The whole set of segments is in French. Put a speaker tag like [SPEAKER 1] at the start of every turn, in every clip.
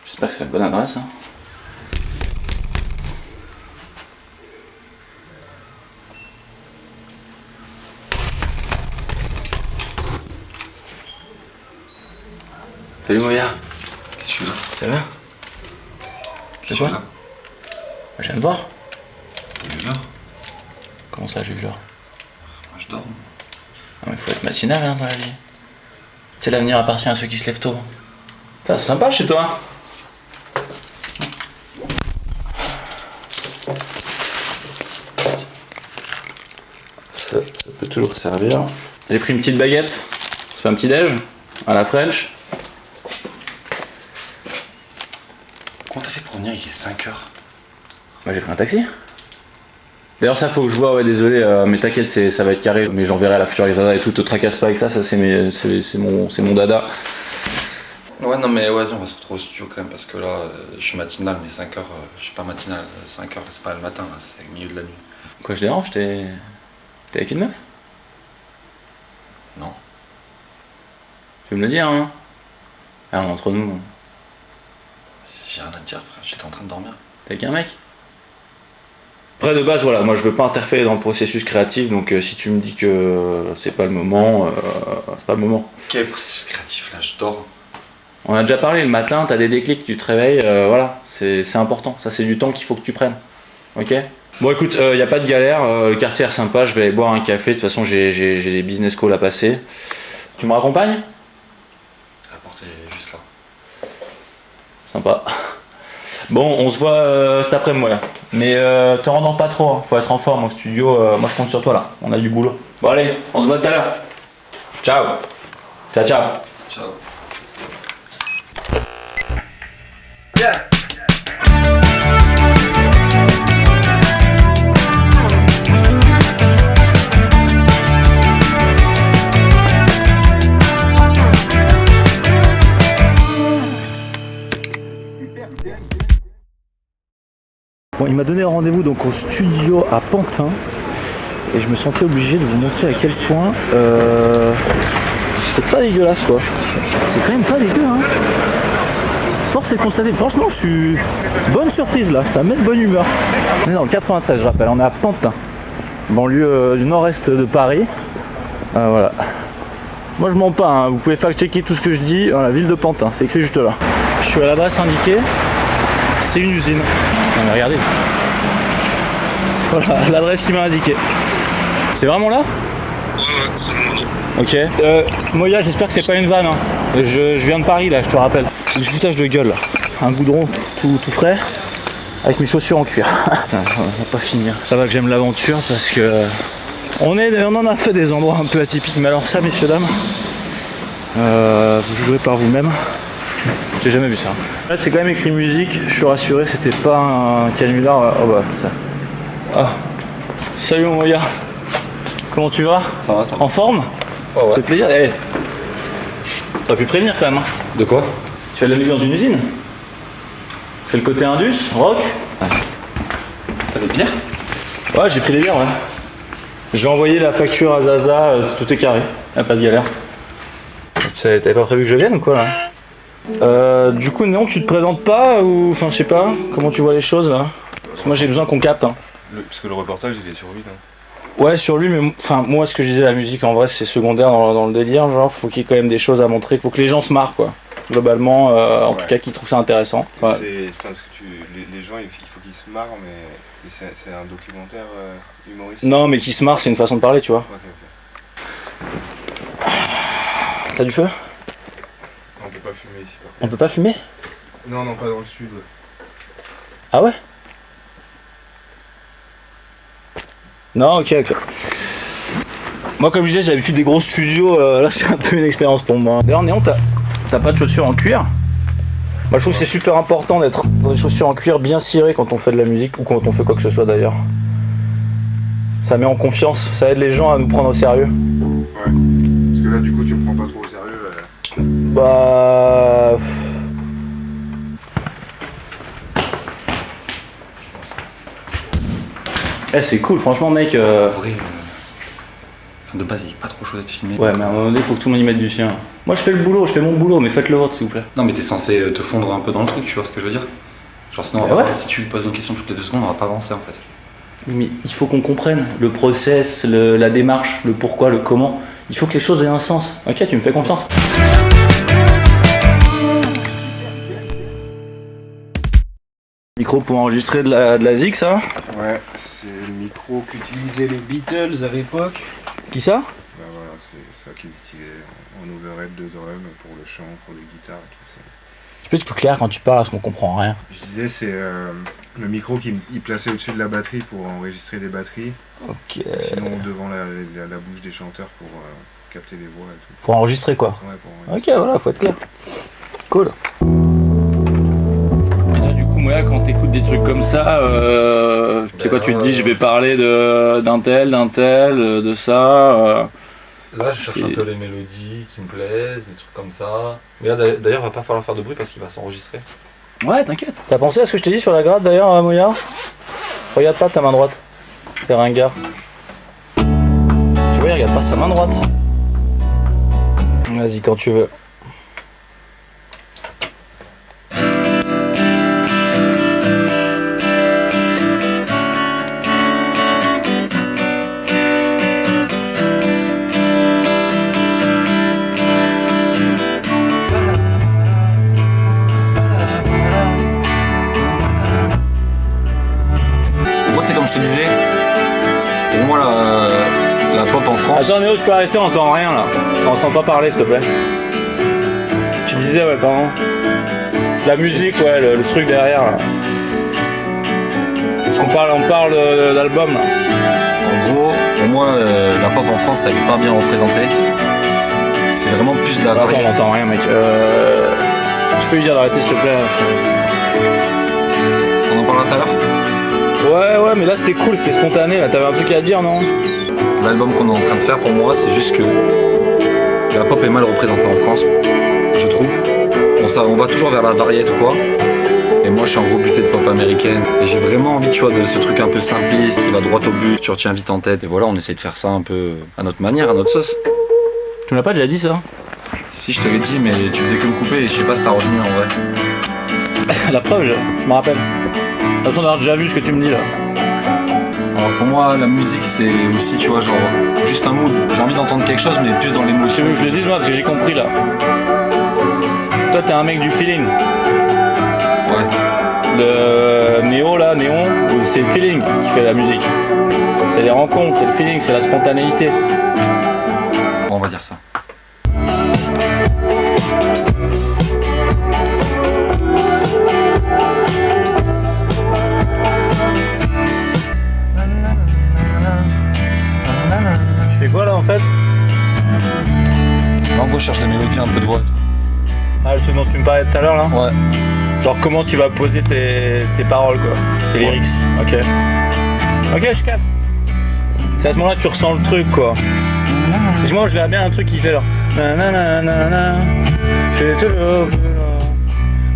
[SPEAKER 1] J'espère que c'est la bonne adresse. Hein. Salut Moya.
[SPEAKER 2] Qu'est-ce que tu veux?
[SPEAKER 1] Ça va bien?
[SPEAKER 2] Qu'est-ce que tu veux là?
[SPEAKER 1] Je viens de voir.
[SPEAKER 2] Il est l'heure.
[SPEAKER 1] Comment ça, j'ai vu l'heure?
[SPEAKER 2] Moi je dors.
[SPEAKER 1] Non mais faut être matinal hein, dans la vie. Tu sais, l'avenir appartient à ceux qui se lèvent tôt. C'est sympa chez toi. Ça peut toujours servir. J'ai pris une petite baguette. Ça fait un petit déj à la French.
[SPEAKER 2] Comment t'as fait pour venir? Il est 5h.
[SPEAKER 1] Bah j'ai pris un taxi. D'ailleurs ça faut que je vois, ouais désolé, mais t'inquiète ça va être carré, mais j'enverrai à la future Zaza et tout, te tracasse pas avec ça, c'est mon dada.
[SPEAKER 2] Ouais non mais vas-y on va se retrouver au studio quand même parce que là je suis matinal mais 5h, je suis pas matinal, 5h c'est pas le matin là, c'est le milieu de la nuit.
[SPEAKER 1] Quoi je dérange, t'es avec une meuf?
[SPEAKER 2] Non.
[SPEAKER 1] Tu veux me le dire hein? Ah, entre nous.
[SPEAKER 2] J'ai rien à te dire frère, j'étais en train de dormir.
[SPEAKER 1] T'es avec un mec? Après de base voilà, moi je veux pas interférer dans le processus créatif, donc si tu me dis que c'est pas le moment, c'est pas le moment.
[SPEAKER 2] Quel processus créatif là, je dors.
[SPEAKER 1] On a déjà parlé, le matin t'as des déclics, tu te réveilles, voilà, c'est important, ça c'est du temps qu'il faut que tu prennes, ok? Bon écoute, y a pas de galère, le quartier est sympa, je vais aller boire un café, de toute façon j'ai des business calls à passer. Tu me raccompagnes?
[SPEAKER 2] La porte est juste là.
[SPEAKER 1] Sympa. Bon, on se voit cet après-midi, moi là. Mais te rendors pas trop, hein. Faut être en forme au studio. Moi je compte sur toi là, on a du boulot. Bon allez, on se voit tout à l'heure. Ciao. Ciao, ciao.
[SPEAKER 2] Ciao.
[SPEAKER 3] Yeah.
[SPEAKER 4] Bon, il m'a donné rendez-vous donc au studio à Pantin et je me sentais obligé de vous montrer à quel point c'est pas dégueulasse quoi. C'est quand même pas dégueu hein. Force est de constater, franchement je suis bonne surprise là, ça met de bonne humeur. On est dans le 93 je rappelle, on est à Pantin, banlieue du nord-est de Paris. Voilà. Moi je mens pas, hein. Vous pouvez fact-checker tout ce que je dis dans la ville de Pantin, c'est écrit juste là. Je suis à l'adresse indiquée, c'est une usine. Non mais regardez. Voilà, l'adresse qui m'a indiqué. C'est vraiment là?
[SPEAKER 5] Ouais, c'est vraiment là.
[SPEAKER 4] Ok. Moya, j'espère que c'est pas une vanne. Hein. Je viens de Paris là, je te rappelle. Du foutage de gueule là. Un goudron tout frais. Avec mes chaussures en cuir. On va pas finir. Ça va que j'aime l'aventure parce que on en a fait des endroits un peu atypiques. Mais alors ça, messieurs, dames, vous jouerez par vous-même. J'ai jamais vu ça. Là c'est quand même écrit musique, je suis rassuré, c'était pas un canular. Oh bah ça. Ah. Salut mon Moya. Comment tu vas?
[SPEAKER 2] Ça va, ça va.
[SPEAKER 4] En forme?
[SPEAKER 2] Ouais, ouais.
[SPEAKER 4] Ça fait plaisir. Hey. T'aurais pu prévenir quand même. Hein.
[SPEAKER 2] De quoi?
[SPEAKER 4] Tu fais de la musique dans une usine? C'est le côté indus, rock?
[SPEAKER 2] T'as des bières?
[SPEAKER 4] Ouais, j'ai pris des bières, ouais. J'ai envoyé la facture à Zaza, tout est carré, y'a pas de galère. T'avais pas prévu que je vienne ou quoi là? Du coup non, tu te présentes pas ou enfin je sais pas, comment tu vois les choses là? Parce que moi j'ai besoin qu'on capte. Hein.
[SPEAKER 5] Parce que le reportage il est sur lui là.
[SPEAKER 4] Ouais sur lui mais enfin moi ce que je disais la musique en vrai c'est secondaire dans le délire, genre faut qu'il y ait quand même des choses à montrer, faut que les gens se marrent quoi. Globalement, en tout cas qu'ils trouvent ça intéressant. Ouais.
[SPEAKER 5] C'est parce que les gens il faut qu'ils se marrent mais c'est un documentaire humoristique.
[SPEAKER 4] Non mais qu'ils se marrent c'est une façon de parler tu vois.
[SPEAKER 5] Ok.
[SPEAKER 4] T'as du feu?
[SPEAKER 5] On peut pas fumer ici.
[SPEAKER 4] On peut pas fumer?
[SPEAKER 5] Non, pas dans le sud.
[SPEAKER 4] Ah ouais? Non, ok. Moi, comme je disais, j'ai l'habitude des gros studios. Là, c'est un peu une expérience pour moi. D'ailleurs, Néon, t'as pas de chaussures en cuir? Moi, je trouve que c'est super important d'être dans des chaussures en cuir bien cirées quand on fait de la musique ou quand on fait quoi que ce soit d'ailleurs. Ça met en confiance, ça aide les gens à nous prendre au sérieux.
[SPEAKER 5] Ouais. Parce que là, du coup, tu me prends pas trop au sérieux.
[SPEAKER 4] Bah. Eh, c'est cool, franchement, mec.
[SPEAKER 2] En vrai, de base, il est pas trop chaud d'être filmé.
[SPEAKER 4] Ouais, mais à un moment donné, faut que tout le monde y mette du sien. Moi je fais le boulot, je fais mon boulot, mais faites le vôtre s'il vous plaît.
[SPEAKER 2] Non, mais t'es censé te fondre un peu dans le truc, tu vois ce que je veux dire? Genre, sinon,
[SPEAKER 4] Bah ouais.
[SPEAKER 2] si tu lui poses une question toutes les 2 secondes, on va pas avancer en fait.
[SPEAKER 4] Mais il faut qu'on comprenne le process, la démarche, le pourquoi, le comment. Il faut que les choses aient un sens. Ok, tu me fais confiance. Micro pour enregistrer de la zig, ça?
[SPEAKER 5] Ouais, c'est le micro qu'utilisaient les Beatles à l'époque.
[SPEAKER 4] Qui ça?
[SPEAKER 5] Bah voilà, c'est ça qu'ils utilisaient en overhead de drum pour le chant, pour les guitares et tout ça.
[SPEAKER 4] Tu peux être plus clair quand tu parles parce qu'on comprend rien.
[SPEAKER 5] Je disais, c'est le micro qu'ils plaçaient au-dessus de la batterie pour enregistrer des batteries.
[SPEAKER 4] Ok.
[SPEAKER 5] Sinon devant la bouche des chanteurs pour capter les voix et tout.
[SPEAKER 4] Pour enregistrer quoi?
[SPEAKER 5] Ouais, pour
[SPEAKER 4] Ok,
[SPEAKER 5] enregistrer.
[SPEAKER 4] voilà, faut être clair. Cool. Et là, du coup, moi, quand t'écoutes des trucs comme ça, tu sais quoi, tu te dis, je vais parler d'un tel, de ça.
[SPEAKER 2] Là, je cherche
[SPEAKER 4] C'est-
[SPEAKER 2] un peu les mélodies qui me plaisent, des trucs comme ça. Mais là, d'ailleurs, va pas falloir faire de bruit parce qu'il va s'enregistrer.
[SPEAKER 4] Ouais, t'inquiète. T'as pensé à ce que je t'ai dit sur la gratte d'ailleurs, Moya? Regarde pas ta main droite. C'est ringard. Tu vois, il regarde pas sa main droite. Vas-y, quand tu veux.
[SPEAKER 2] Moi, c'est comme je te disais, pour moi, la pop en France,
[SPEAKER 4] Attends, Néo, je peux arrêter, on entend rien là. On s'entend pas parler, s'il te plaît. Tu disais, ouais, pardon. La musique, ouais, le truc derrière là. Parce on parle d'album là.
[SPEAKER 2] en gros, pour moi, la pop en France, elle est pas bien représentée. C'est vraiment plus de la
[SPEAKER 4] Attends, on
[SPEAKER 2] variété.
[SPEAKER 4] entend rien, mec. Je peux lui dire d'arrêter, s'il te plaît.
[SPEAKER 2] On en parlera tout à l'heure.
[SPEAKER 4] Ouais, mais là c'était cool, c'était spontané, là t'avais un truc à dire, non?
[SPEAKER 2] L'album qu'on est en train de faire, pour moi, c'est juste que la pop est mal représentée en France, je trouve. On va toujours vers la variété, quoi. Et moi, je suis un gros buté de pop américaine. Et j'ai vraiment envie, tu vois, de ce truc un peu simpliste, qui va droit au but, tu retiens vite en tête. Et voilà, on essaye de faire ça un peu à notre manière, à notre sauce.
[SPEAKER 4] Tu me l'as pas déjà dit ça?
[SPEAKER 2] Si, je te l'ai dit, mais tu faisais que me couper et je sais pas si t'as retenu en vrai.
[SPEAKER 4] La preuve, je me rappelle. De toute façon, d'avoir déjà vu ce que tu me dis là.
[SPEAKER 2] Alors pour moi, la musique, c'est aussi, tu vois, genre, juste un mood. J'ai envie d'entendre quelque chose, mais plus dans
[SPEAKER 4] Tu
[SPEAKER 2] l'émotion.
[SPEAKER 4] veux que je le dise moi, parce que j'ai compris là. Toi t'es un mec du feeling.
[SPEAKER 2] Ouais.
[SPEAKER 4] Le Néo là, Néon, c'est le feeling qui fait la musique. C'est les rencontres, c'est le feeling, c'est la spontanéité.
[SPEAKER 2] Bon, on va dire ça.
[SPEAKER 4] Tu fais quoi là en fait?
[SPEAKER 2] En gros, je cherche des mélodies, un peu de voix.
[SPEAKER 4] Ah, le truc dont tu me parlais tout à l'heure là?
[SPEAKER 2] Ouais.
[SPEAKER 4] Genre comment tu vas poser tes paroles quoi, tes lyrics. Ok. Ok, je capte. C'est à ce moment-là que tu ressens le truc quoi. Parce que moi je verrais bien un truc qui fait genre nananana, je fais tout le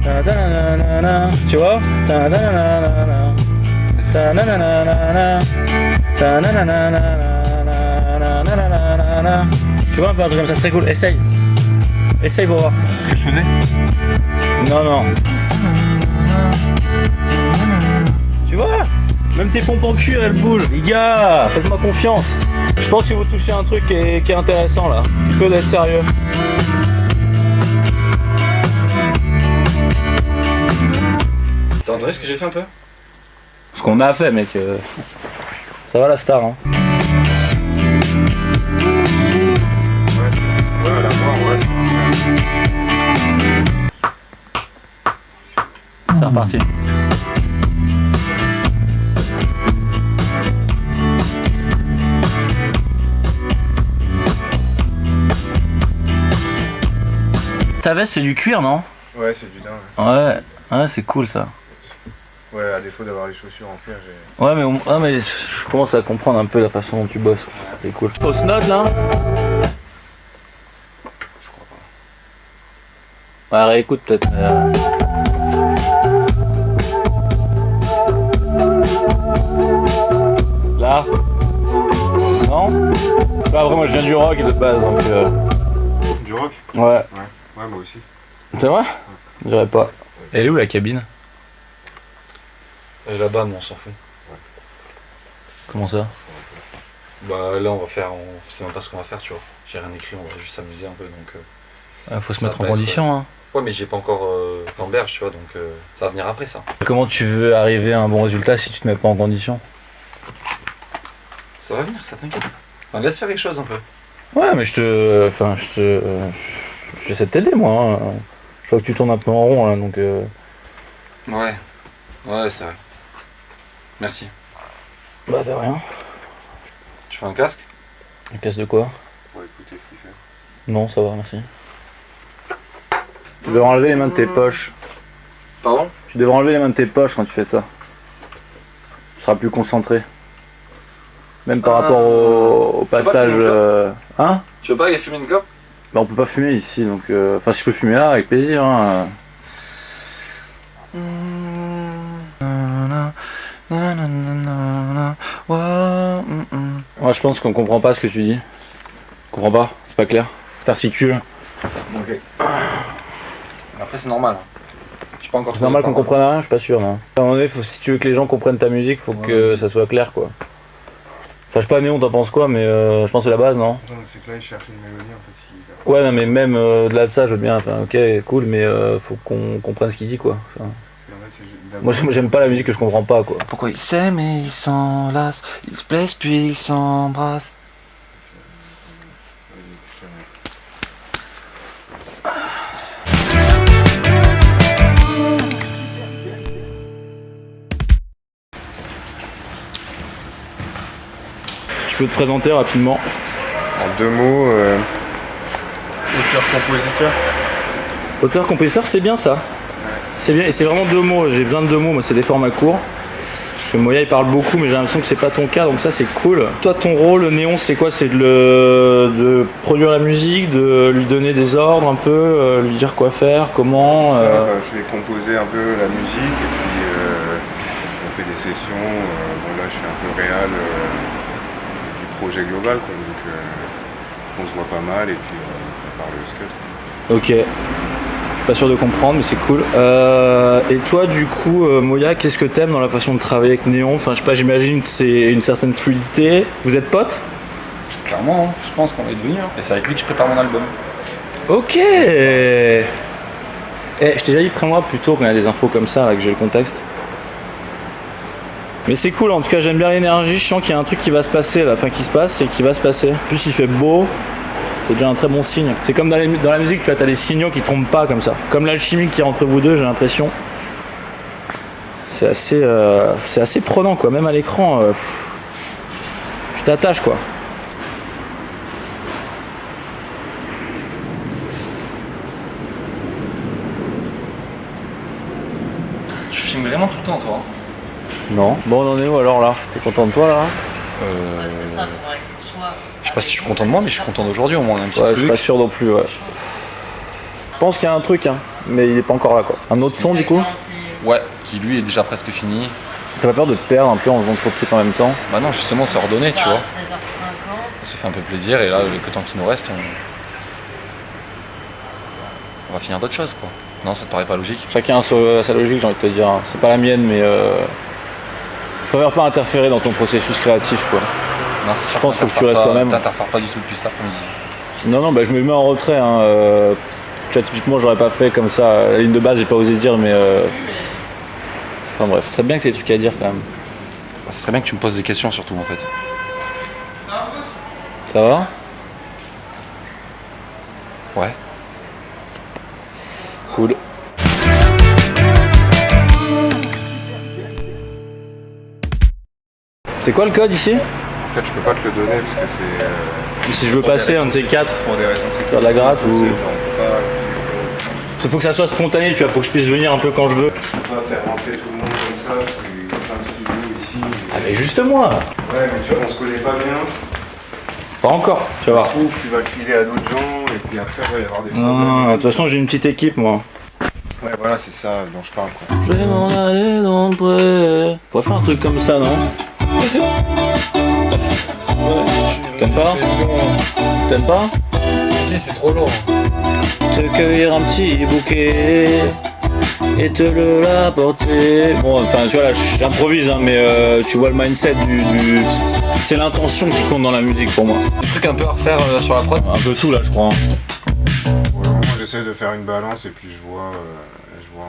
[SPEAKER 4] nananana, tu vois? Nananana, nananana, nananana. Tu vois un peu un truc comme ça, c'est très cool. Essaye. Essaye pour voir.
[SPEAKER 2] C'est ce que je faisais.
[SPEAKER 4] Non. Tu vois? Même tes pompes en cuir elles bougent. Les gars, faites-moi confiance. Je pense que vous touchez un truc qui est intéressant là. Il faut être sérieux.
[SPEAKER 2] T'as entendu ce que j'ai fait un peu?
[SPEAKER 4] Ce qu'on a fait mec. Ça va la star hein.
[SPEAKER 5] Ouais, la voix, ouais,
[SPEAKER 4] C'est reparti. Ta veste c'est du cuir non?
[SPEAKER 5] ouais, c'est du dingue.
[SPEAKER 4] Ouais, c'est cool ça.
[SPEAKER 5] Ouais, à défaut d'avoir les chaussures en cuir, j'ai...
[SPEAKER 4] Ouais mais je commence à comprendre un peu la façon dont tu bosses. C'est cool. Au snod là?
[SPEAKER 2] Je crois pas.
[SPEAKER 4] Ouais, réécoute peut-être. Là? Non? Bah, après moi je viens du rock de base donc.
[SPEAKER 5] Du rock? rock.
[SPEAKER 4] Ouais.
[SPEAKER 5] Ouais, moi aussi.
[SPEAKER 4] C'est vrai? Je dirais pas. Elle est où la cabine?
[SPEAKER 2] Et là-bas, mais on s'en fout.
[SPEAKER 4] Comment ça?
[SPEAKER 2] Bah là, on va faire. On sait même pas ce qu'on va faire, tu vois. J'ai rien écrit, on va juste s'amuser un peu donc.
[SPEAKER 4] Faut se
[SPEAKER 2] Ça
[SPEAKER 4] mettre en
[SPEAKER 2] va être,
[SPEAKER 4] condition, hein.
[SPEAKER 2] Ouais, mais j'ai pas encore l'amberge, tu vois, donc ça va venir après ça.
[SPEAKER 4] Comment tu veux arriver à un bon résultat si tu te mets pas en condition?
[SPEAKER 2] Ça va venir, ça t'inquiète. Enfin, laisse faire quelque chose un peu.
[SPEAKER 4] Ouais, mais j'essaie de t'aider, moi, hein. Je vois que tu tournes un peu en rond, là, donc...
[SPEAKER 2] Ouais. Ouais, c'est vrai. Merci.
[SPEAKER 4] Bah, de rien.
[SPEAKER 2] Tu fais un casque?
[SPEAKER 4] Un casse de quoi?
[SPEAKER 5] Pour écouter ce qu'il fait.
[SPEAKER 4] Non, ça va, merci. Tu devrais enlever les mains de tes poches.
[SPEAKER 2] Pardon?
[SPEAKER 4] Tu devrais enlever les mains de tes poches quand tu fais ça. Tu seras plus concentré. Même par rapport au
[SPEAKER 2] pas
[SPEAKER 4] passage...
[SPEAKER 2] fumer une
[SPEAKER 4] Hein?
[SPEAKER 2] Tu veux pas aller fumer une clope?
[SPEAKER 4] Bah, on peut pas fumer ici, donc... Enfin, si je peux fumer là, avec plaisir, hein. Moi, je pense qu'on comprend pas ce que tu dis. On comprend pas, c'est pas clair. T'articules.
[SPEAKER 2] Ok. Après, c'est normal. Je suis pas encore
[SPEAKER 4] C'est normal qu'on comprenne rien, je suis pas sûr, non. À un moment donné, si tu veux que les gens comprennent ta musique, faut que ça soit clair, quoi. Enfin, je sais pas, Néon, t'en penses quoi, mais je pense que c'est la base, non?
[SPEAKER 5] Non, c'est que là, il cherche une mélodie en fait.
[SPEAKER 4] Ouais, non, mais même au-delà de ça, je veux bien, enfin, ok, cool, mais faut qu'on comprenne ce qu'il dit, quoi. Enfin, moi, j'aime pas la musique que je comprends pas, quoi.
[SPEAKER 6] Pourquoi ils s'aiment et ils s'enlacent, ils se blessent puis ils s'embrassent.
[SPEAKER 4] Tu peux te présenter rapidement.
[SPEAKER 5] En 2 mots, auteur-compositeur.
[SPEAKER 4] Auteur-compositeur, c'est bien ça. C'est bien, et c'est vraiment 2 mots, j'ai besoin de 2 mots, moi c'est des formats courts. Parce que Moya il parle beaucoup, mais j'ai l'impression que c'est pas ton cas, donc ça c'est cool. Toi, ton rôle, Néon, c'est quoi? C'est de produire la musique, de lui donner des ordres un peu, lui dire quoi faire, comment
[SPEAKER 5] Je vais composer un peu la musique et puis on fait des sessions. Bon là je suis un peu réal du projet global quoi, donc on se voit pas mal et puis on parle le scud.
[SPEAKER 4] Ok. Je suis pas sûr de comprendre, mais c'est cool. Et toi, du coup, Moya, qu'est-ce que t'aimes dans la façon de travailler avec Néon? Enfin, je sais pas, j'imagine que c'est une certaine fluidité. Vous êtes potes?
[SPEAKER 2] Clairement, hein. Je pense qu'on est devenus. Et c'est avec lui que je prépare mon album.
[SPEAKER 4] Ok. Je t'ai déjà dit, prends-moi plutôt quand il y a des infos comme ça, là, que j'ai le contexte. Mais c'est cool, en tout cas, j'aime bien l'énergie. Je sens qu'il y a un truc qui va se passer, là. Enfin, qui se passe et qui va se passer. En plus, il fait beau. C'est déjà un très bon signe. C'est comme dans la musique, tu vois, t'as des signaux qui trompent pas comme ça. Comme l'alchimie qui est entre vous deux, j'ai l'impression. C'est assez prenant quoi, même à l'écran. Tu t'attaches quoi.
[SPEAKER 2] Tu filmes vraiment tout le temps, toi?
[SPEAKER 4] Non. Bon, on en est où alors là? T'es content de toi là?
[SPEAKER 7] C'est ça, faudrait que tu sois.
[SPEAKER 2] Je sais pas si je suis content de moi, mais je suis content d'aujourd'hui au moins. Un petit
[SPEAKER 4] Ouais, je
[SPEAKER 2] truc.
[SPEAKER 4] suis pas sûr non plus, ouais. Je pense qu'il y a un truc, hein, mais il est pas encore là quoi. Un autre son du coup?
[SPEAKER 2] Ouais, qui lui est déjà presque fini.
[SPEAKER 4] T'as pas peur de te perdre un peu en faisant trop de trucs en même temps?
[SPEAKER 2] Bah non, justement, c'est ordonné, tu vois.
[SPEAKER 7] 7h50.
[SPEAKER 2] Ça se fait un peu plaisir et là, le temps qui nous reste, on va finir d'autres choses, quoi. Non, ça te paraît pas logique?
[SPEAKER 4] Chacun a sa logique, j'ai envie de te dire. C'est pas la mienne, mais je préfère pas interférer dans ton processus créatif quoi.
[SPEAKER 2] Non, c'est sûr.
[SPEAKER 4] Je pense qu'il faut que tu restes quand même.
[SPEAKER 2] T'interfères pas du tout depuis cet après-midi.
[SPEAKER 4] Non, bah je me mets en retrait. Hein. Là, typiquement, j'aurais pas fait comme ça. La ligne de base, j'ai pas osé dire, mais. Enfin bref, ce serait bien que t'aies des trucs à dire quand même.
[SPEAKER 2] Bah, ce serait bien que tu me poses des questions, surtout, en fait.
[SPEAKER 4] Ça va?
[SPEAKER 2] Ouais.
[SPEAKER 4] Cool. C'est quoi le code ici?
[SPEAKER 5] En fait je peux pas te le donner parce que c'est
[SPEAKER 4] Si je veux passer un de ces quatre,
[SPEAKER 5] pour des raisons de sécurité.
[SPEAKER 4] faire de la gratte ou.
[SPEAKER 5] On peut pas.
[SPEAKER 4] Il faut que ça soit spontané, tu vois, faut que je puisse venir un peu quand je veux.
[SPEAKER 5] On peut pas faire rentrer tout le monde comme ça, parce qu'il y a plein de studios ici.
[SPEAKER 4] Ah mais juste moi!
[SPEAKER 5] Ouais, mais tu vois, on se connaît pas bien.
[SPEAKER 4] Pas encore, tu vas voir.
[SPEAKER 5] Je trouve que tu vas le filer à d'autres gens, et puis après, il va y avoir des problèmes.
[SPEAKER 4] Non, de toute façon, j'ai une petite équipe moi.
[SPEAKER 5] Ouais, voilà, c'est ça dont je parle, quoi.
[SPEAKER 4] Je vais m'en aller dans le pré. On pourrait faire un truc comme ça, non? T'aimes pas? T'aimes pas?
[SPEAKER 2] Vas-y, c'est trop long.
[SPEAKER 4] Te cueillir un petit bouquet et te le apporter. Bon, enfin, tu vois, là, j'improvise, hein, mais tu vois le mindset du... C'est l'intention qui compte dans la musique pour moi.
[SPEAKER 2] Des trucs un peu à refaire sur la prod.
[SPEAKER 4] Un peu tout, là, je crois.
[SPEAKER 5] Pour le moment, j'essaie de faire une balance et puis je vois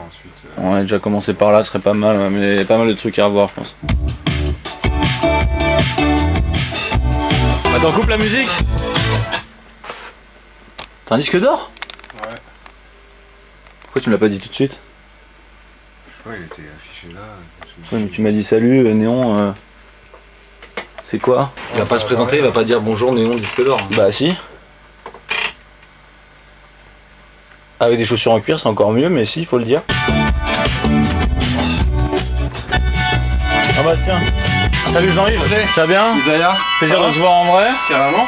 [SPEAKER 5] ensuite.
[SPEAKER 4] On a déjà commencé par là, ce serait pas mal, ouais, mais il y a pas mal de trucs à revoir, je pense. Attends, coupe la musique. T'as un disque d'or?
[SPEAKER 5] Ouais.
[SPEAKER 4] Pourquoi tu me l'as pas dit tout de suite?
[SPEAKER 5] Ouais, il était affiché là.
[SPEAKER 4] Ouais, mais tu m'as dit salut, Néon. C'est quoi?
[SPEAKER 2] Il va pas se présenter, il va pas dire bonjour Néon disque d'or.
[SPEAKER 4] Bah si. Avec des chaussures en cuir, c'est encore mieux, mais si, il faut le dire. Ah bah tiens. Salut Jean-Yves, ça va bien?
[SPEAKER 2] Isaiah,
[SPEAKER 4] Plaisir de se voir en vrai.
[SPEAKER 2] carrément.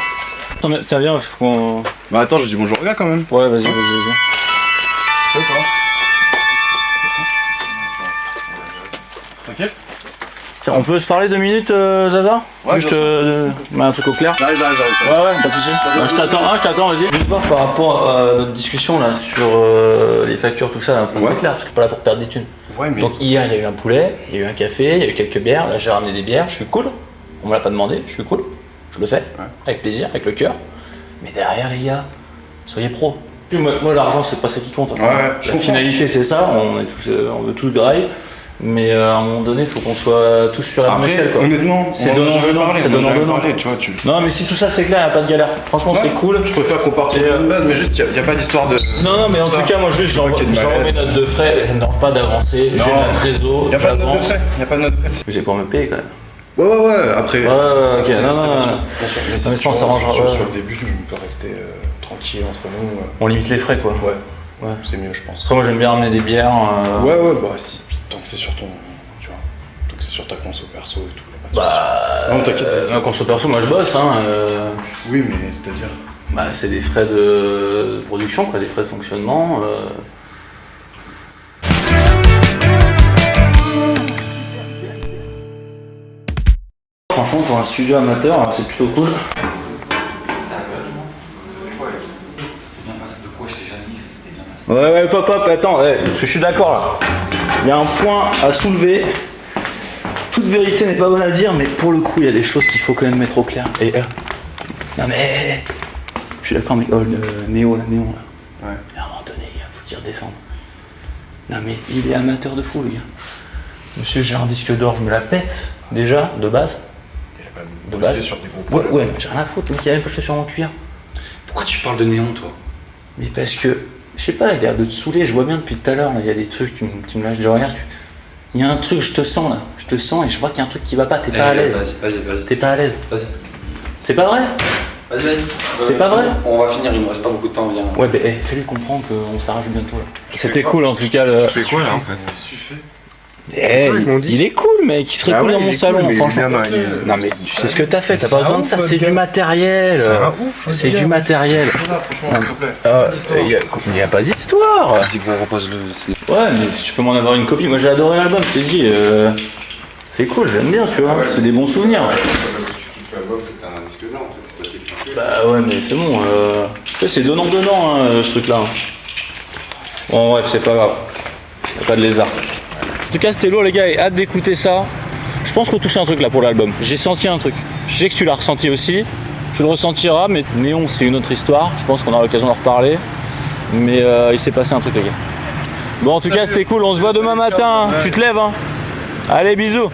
[SPEAKER 4] Tiens, viens, faut qu'on...
[SPEAKER 8] Bah attends, je dis bonjour au gars quand même.
[SPEAKER 4] Ouais, vas-y.
[SPEAKER 8] C'est quoi?
[SPEAKER 4] T'inquiète. Tiens, on peut se parler 2 minutes, Zaza?
[SPEAKER 8] Ouais,
[SPEAKER 4] juste mets un truc au clair.
[SPEAKER 8] J'arrive.
[SPEAKER 4] Ouais, pas de soucis. Je t'attends, vas-y. Je veux te voir par rapport à notre discussion là sur les factures, tout ça. Là. Enfin,
[SPEAKER 8] Ouais.
[SPEAKER 4] c'est clair, parce que pas là pour perdre des thunes.
[SPEAKER 8] Ouais, mais.
[SPEAKER 4] Donc hier, il y a eu un poulet, il y a eu un café, il y a eu quelques bières. Là, j'ai ramené des bières, je suis cool. On me l'a pas demandé, je suis cool. Je le fais, avec plaisir, avec le cœur. Mais derrière, les gars, soyez pros. Moi l'argent, c'est pas ça qui compte. Hein.
[SPEAKER 8] Ouais, je
[SPEAKER 4] La
[SPEAKER 8] comprends.
[SPEAKER 4] finalité, c'est ça. On veut tous grailler. Mais à un moment donné, il faut qu'on soit tous sur la même
[SPEAKER 8] Après,
[SPEAKER 4] échelle. Quoi.
[SPEAKER 8] honnêtement,
[SPEAKER 4] C'est
[SPEAKER 8] on en a
[SPEAKER 4] donnant,
[SPEAKER 8] jamais
[SPEAKER 4] donnant,
[SPEAKER 8] parlé,
[SPEAKER 4] c'est
[SPEAKER 8] on en a
[SPEAKER 4] donnant,
[SPEAKER 8] jamais
[SPEAKER 4] donnant.
[SPEAKER 8] parlé, tu vois.
[SPEAKER 4] Non, mais si tout ça c'est clair, y a pas de galère. Franchement,
[SPEAKER 8] Ouais.
[SPEAKER 4] c'est cool.
[SPEAKER 8] Je préfère qu'on parte sur
[SPEAKER 4] Et,
[SPEAKER 8] une base, mais juste, y a pas d'histoire de.
[SPEAKER 4] Non, mais en
[SPEAKER 8] Ça.
[SPEAKER 4] tout cas, moi, juste, j'envoie
[SPEAKER 8] Ok, de malaise.
[SPEAKER 4] mes notes de frais. Ça me dérange pas d'avancer. J'ai
[SPEAKER 8] Non.
[SPEAKER 4] ma trésor.
[SPEAKER 8] Y a pas de note de
[SPEAKER 4] j'avance.
[SPEAKER 8] frais. Y a pas de note de frais.
[SPEAKER 4] J'ai pour me payer quand même.
[SPEAKER 8] Ouais, après.
[SPEAKER 4] Ouais, ok,
[SPEAKER 8] Après,
[SPEAKER 4] non,
[SPEAKER 8] bien
[SPEAKER 4] non,
[SPEAKER 8] sûr,
[SPEAKER 4] non.
[SPEAKER 8] bien sûr.
[SPEAKER 4] Mais je pense que ça arrangera,
[SPEAKER 8] Sur
[SPEAKER 4] ouais.
[SPEAKER 8] le début, on peut rester tranquille entre nous.
[SPEAKER 4] On limite les frais, quoi.
[SPEAKER 8] Ouais,
[SPEAKER 4] Ouais.
[SPEAKER 8] c'est mieux, je pense.
[SPEAKER 4] Après, moi, j'aime bien ramener des bières.
[SPEAKER 8] Ouais, bah si, tant que c'est sur ton. Tu vois. Tant que c'est sur ta conso perso et tout. Y a pas de
[SPEAKER 4] Bah.
[SPEAKER 8] Non, t'inquiète.
[SPEAKER 4] Quand conso perso, moi, je bosse, hein.
[SPEAKER 8] souci. Oui, mais c'est-à-dire.
[SPEAKER 4] Bah, c'est des frais de production, quoi, des frais de fonctionnement. Franchement, pour un studio amateur, c'est plutôt cool. Ouais, pop, attends, parce que je suis d'accord là. Il y a un point à soulever. Toute vérité n'est pas bonne à dire, mais pour le coup, il y a des choses qu'il faut quand même mettre au clair. Et non mais, je suis d'accord, mais Néo là.
[SPEAKER 8] Ouais.
[SPEAKER 4] À un moment donné, il faut qu'il redescende. Non mais, il est amateur de fou, le gars. Monsieur, j'ai un disque d'or, je me la pète déjà de base.
[SPEAKER 8] Il a quand même
[SPEAKER 4] De
[SPEAKER 8] bossé
[SPEAKER 4] base.
[SPEAKER 8] sur des gros
[SPEAKER 4] Ouais,
[SPEAKER 8] projets.
[SPEAKER 4] mais j'ai rien à foutre, mec, il y a même pas jeté sur mon cuir.
[SPEAKER 2] Pourquoi tu parles de Néon, toi?
[SPEAKER 4] Mais parce que, je sais pas, il a l'air de te saouler, je vois bien depuis tout à l'heure, là, il y a des trucs, tu me lâches de regard, il y a un truc, je te sens là, je te sens et je vois qu'il y a un truc qui va pas, t'es pas à l'aise.
[SPEAKER 2] Vas-y.
[SPEAKER 4] T'es pas à l'aise.
[SPEAKER 2] Vas-y.
[SPEAKER 4] C'est pas vrai?
[SPEAKER 2] Vas-y.
[SPEAKER 4] C'est pas vrai?
[SPEAKER 2] On va finir, il me reste pas beaucoup de temps, viens.
[SPEAKER 4] Ouais, mais fais-lui comprendre qu'on s'arrache bientôt là. C'était cool en tout cas.
[SPEAKER 5] Tu fais quoi là en fait?
[SPEAKER 4] Il est cool, mec, il serait
[SPEAKER 5] Bah
[SPEAKER 4] cool
[SPEAKER 5] oui,
[SPEAKER 4] dans
[SPEAKER 5] il
[SPEAKER 4] mon
[SPEAKER 5] est
[SPEAKER 4] salon,
[SPEAKER 5] cool, mais il est
[SPEAKER 4] franchement.
[SPEAKER 5] bien dans les-
[SPEAKER 4] Non, mais tu sais ce que t'as fait, t'as
[SPEAKER 8] C'est
[SPEAKER 4] pas besoin
[SPEAKER 8] un
[SPEAKER 4] de ça,
[SPEAKER 8] ouf,
[SPEAKER 4] c'est
[SPEAKER 8] le
[SPEAKER 4] du
[SPEAKER 8] gars.
[SPEAKER 4] matériel.
[SPEAKER 8] C'est un ouf,
[SPEAKER 4] C'est
[SPEAKER 8] le
[SPEAKER 4] du
[SPEAKER 8] gars.
[SPEAKER 4] matériel.
[SPEAKER 8] Voilà, franchement, s'il te plaît.
[SPEAKER 4] Il n'y a pas d'histoire.
[SPEAKER 2] Vas-y, qu'on repose le.
[SPEAKER 4] Ouais, mais si tu peux m'en avoir une copie, moi j'ai adoré l'album, je t'ai dit. C'est cool, j'aime bien, tu vois, c'est des bons souvenirs.
[SPEAKER 5] Tu kiffes l'album que t'as un disque d'or en fait, c'est pas tes kiffs.
[SPEAKER 4] Bah ouais, mais c'est bon, tu sais, c'est donnant-donnant hein, ce truc-là. Bon, bref, c'est pas grave. Y'a pas de lézard. En tout cas, c'était lourd, les gars, et hâte d'écouter ça. Je pense qu'on touche un truc là pour l'album. J'ai senti un truc. Je sais que tu l'as ressenti aussi. Tu le ressentiras, mais Néon, c'est une autre histoire. Je pense qu'on aura l'occasion d'en reparler. Mais il s'est passé un truc, les gars. Bon, en tout cas, c'était cool. On se voit demain matin. Tu te lèves, hein. Allez, bisous.